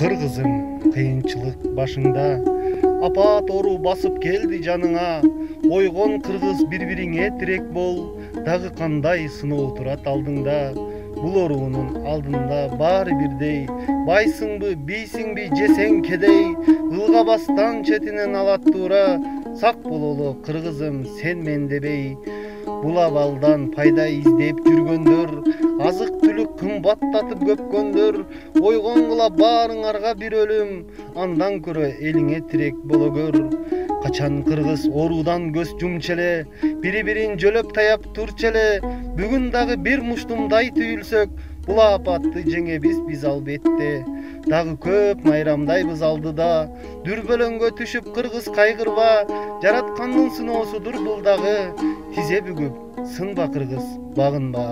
Кыргызым, кыйынчылык башыңда, апат оору басып келди жаныңа. Ойгон кыргыз бири-бириңе тирек бол, дагы кандай сыноо турат алдыңда. Бул оорунун алдында баары бирдей, байсыңбы, бийсиңби, жесең кедей, ылгабастан четинен алат туура. Сак бололу кыргызым, сен мен дебей. Бул абалдан пайда издеп жүргөндөр, азык түлүк кымбаттатып көпкөндөр, ойгонгула баарыңарга бир өлүм, андан көрө элиңе тирек боло көр. Качан кыргыз оорудан көз жумчу эле, бири-бирин жөлөп таяп турчу эле, бүгүн дагы бир муштумдай түйүлсөк, бул апатты жеңебиз биз албетте. Дагы көп майрамдайбыз алдыда, дүрбөлөңгө түшүп кыргыз кайгырба, жараткандын сыноосудур бул дагы. Тизе бүгүп, сынба кыргыз, багынба.